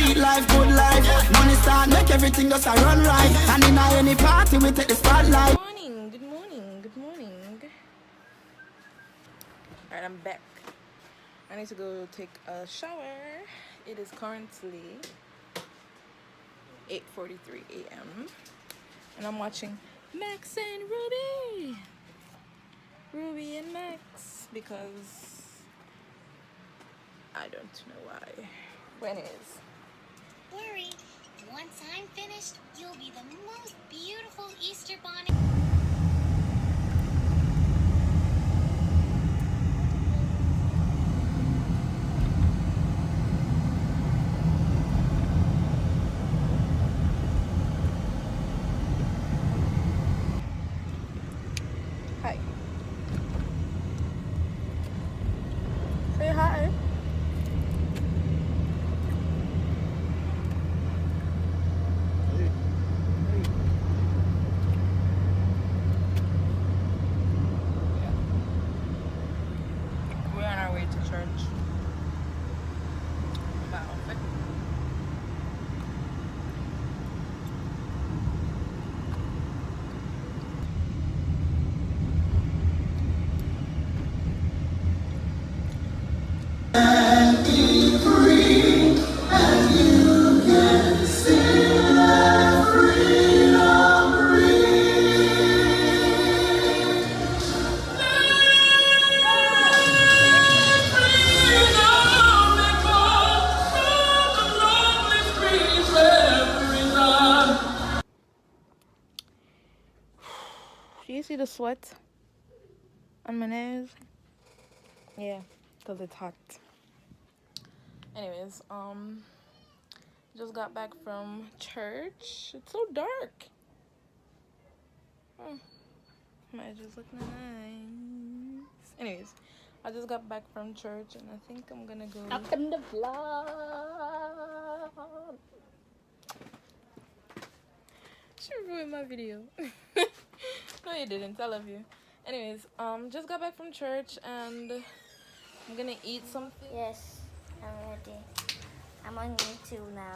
sweet life, good life. Money start make everything just a run right. And in any party we take the spotlight. Good morning, good morning, good morning. Alright, I'm back. I need to go take a shower. It is currently 8:43 a.m. and I'm watching Max and Ruby and Max, because I don't know why. When is? Worry. Once I'm finished, you'll be the most beautiful Easter bonnet. Hi. Say hi. We're on our way to church. My outfit. Do you see the sweat on my nose? Yeah, because it's hot. Anyways, just got back from church. It's so dark. My edges look nice. Anyways, I just got back from church and I think I'm gonna go up in the vlog. She ruined my video. No, you didn't. I love you. Anyways, just got back from church and I'm gonna eat something. Yes, I'm ready. I'm on YouTube now.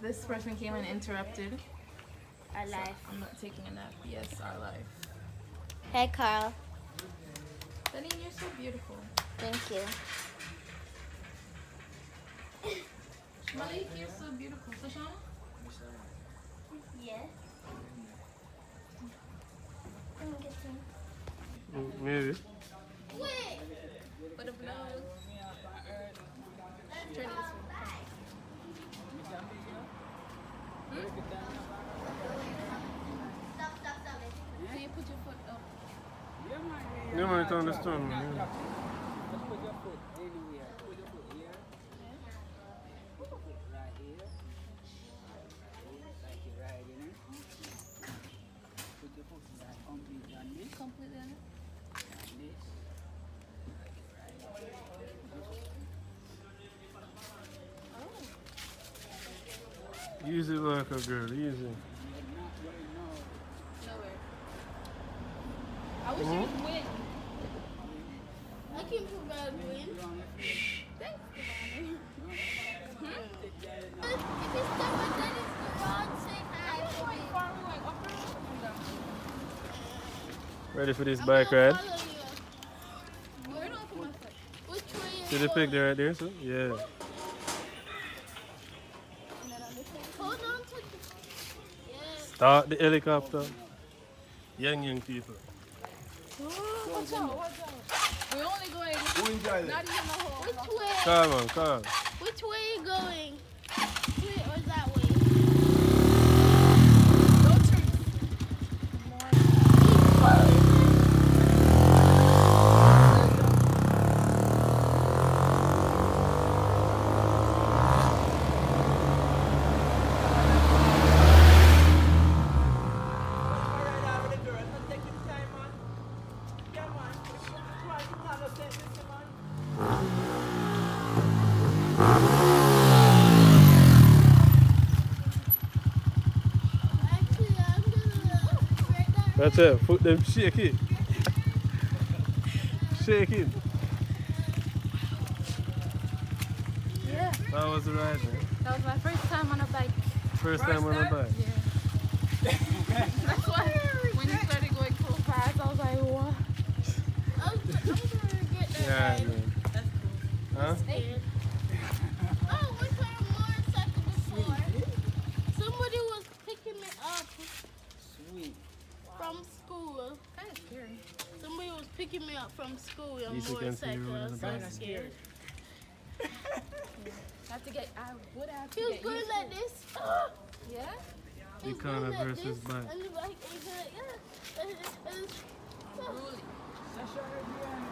This person came and interrupted. Our So life. I'm not taking a nap. Yes, our life. Hey, Carl. Denny, you're so beautiful. Thank you. Malik, you're so beautiful. Sashana? Yes. Let me get some. Maybe. Wait. For the vlog. Turn it this way. Can you put your foot up? You might understand. Man. Just put your foot anywhere. Put your foot here. Put your foot right here. Like you're riding it. Put your foot right completely on this. Completely on it. On this. Like you're riding. Easy like a girl, easy. You're not going now. Nowhere. I wish it was wind. I can provide wind. Thanks, Giovanni. If it's stuff like that, it's the wrong thing. How far are we going? Up or down? Ready for this bike ride? Where do I put my foot? Which way See the picture right there, so? Yeah. Hold on to the... Yes. Start the helicopter. Young people. Watch out, watch out. We're only going not even the whole. Which way? Calm on, calm. Which way are you going? This way or that way? Don't turn. Actually, I'm gonna break that. That's it. Foot them shake it. Shake it. Yeah. How was the ride, man? That was my first time on a bike. First time on a bike. Yeah. That's why when you started going so fast, I was like, what? I'm gonna get that Yeah, ride. man. Huh? Oh, we played a motorcycle before. Somebody was picking me up Sweet. from school. Kind of scary. Somebody was picking me up from school on a Lisa can see you motorcycle. I on the was bike. so scared. I would have to He was get going used like to this. it. Yeah? He was Icona going like versus this, bike. and the bike was like, yeah. Unruly. Sasha again.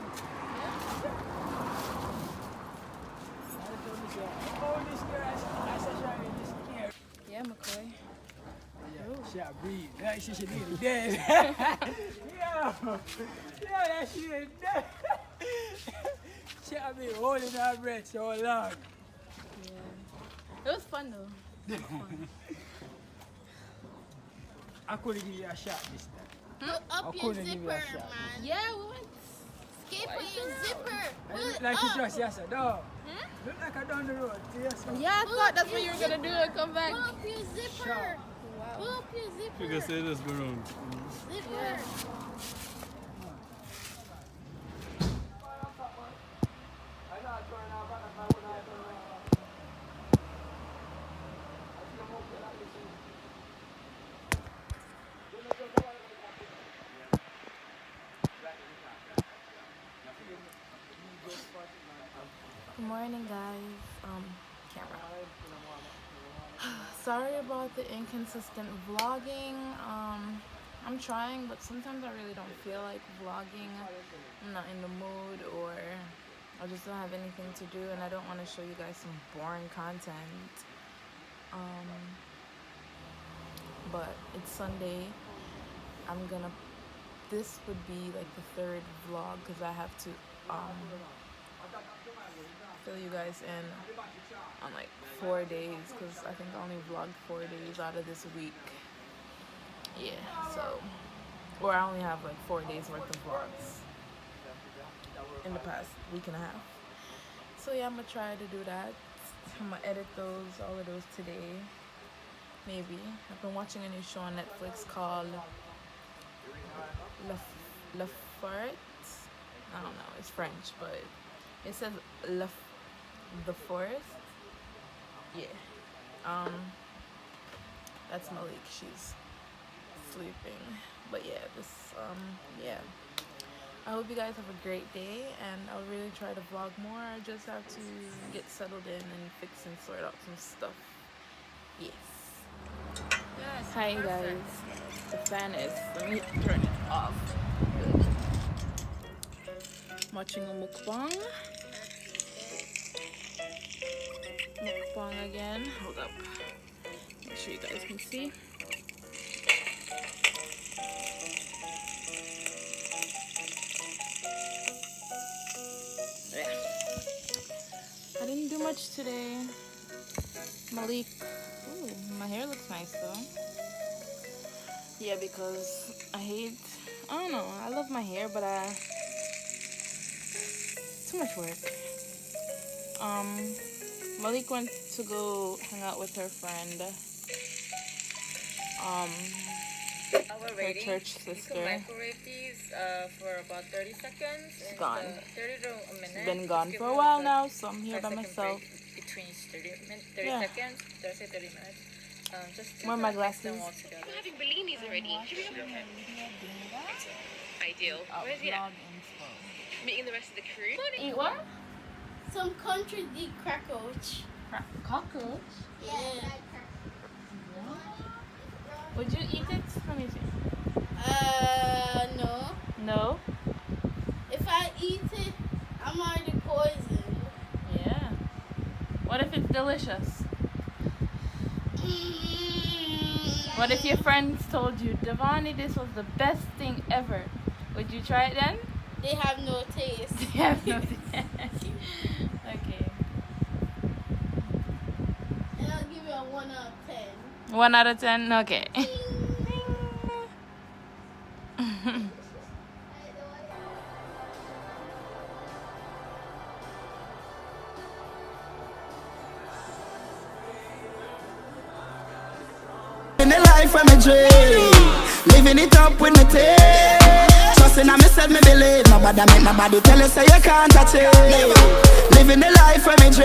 Oh, this girl, I Sasha is scared. Yeah, McCoy. She a breathe. Like she should be dead. Yeah, that she is dead. She have been holding her breath so long. Yeah. It was fun though. I couldn't give you a shot this time. Put up I your couldn't give zipper, you a shot. man. Yeah, we went. Skip on your zipper. Pull it Like you up. just yesterday, dog. Look like I down the road to yourself. Yeah, I thought that's what you were gonna do and come back. Pull up your zipper. Pull up your zipper. You can say this go round. Zipper. Good morning, guys. Camera. Sorry about the inconsistent vlogging. I'm trying, but sometimes I really don't feel like vlogging. I'm not in the mood, or I just don't have anything to do, and I don't want to show you guys some boring content. But it's Sunday. This would be like the third vlog because I have to fill you guys in on like 4 days, because I think I only vlogged 4 days out of this week. Yeah, so, or I only have like 4 days worth of vlogs in the past week and a half. So yeah, I'm gonna try to do that. I'm gonna edit all of those today, maybe. I've been watching a new show on Netflix called La Forêt. I don't know, it's French, but it says the forest. Yeah. That's Malik. She's sleeping. But yeah, yeah. I hope you guys have a great day, and I'll really try to vlog more. I just have to get settled in and fix and sort out some stuff. Yes. Hi guys. The fan is, let me turn it off. I'm watching a mukbang. Mukbang again. Hold up. Make sure you guys can see. Yeah. I didn't do much today. Malik. Ooh, my hair looks nice though. Yeah, because I don't know, I love my hair, but too much work. Malik went to go hang out with her friend, her church sister. You can microwave these for about 30 seconds. She's gone. 30 to a minute. She's been gone Just for give a while it now, so I'm here by 5-second myself. break between each 30 Yeah. seconds. Did I say 30 minutes? Just Where are my to mix them glasses? all together. I'm having bellinis already. Ideal. Where's he at? Meeting the rest of the crew. Eat what? Some countries eat cockroach. Cockroach? Yeah. Would you eat it? Let me see. No. No? If I eat it, I'm already poisoned. Yeah. What if it's delicious? What if your friends told you, Devani, this was the best thing ever? Would you try it then? They have no taste. Yes. Okay. And I'll give you a 1 out of 10. 1 out of 10? Okay. life when me dream. Living it up with me team. Trusting on myself, me believe. Nobody make nobody tell you say you can't touch it. Living the life when me dream.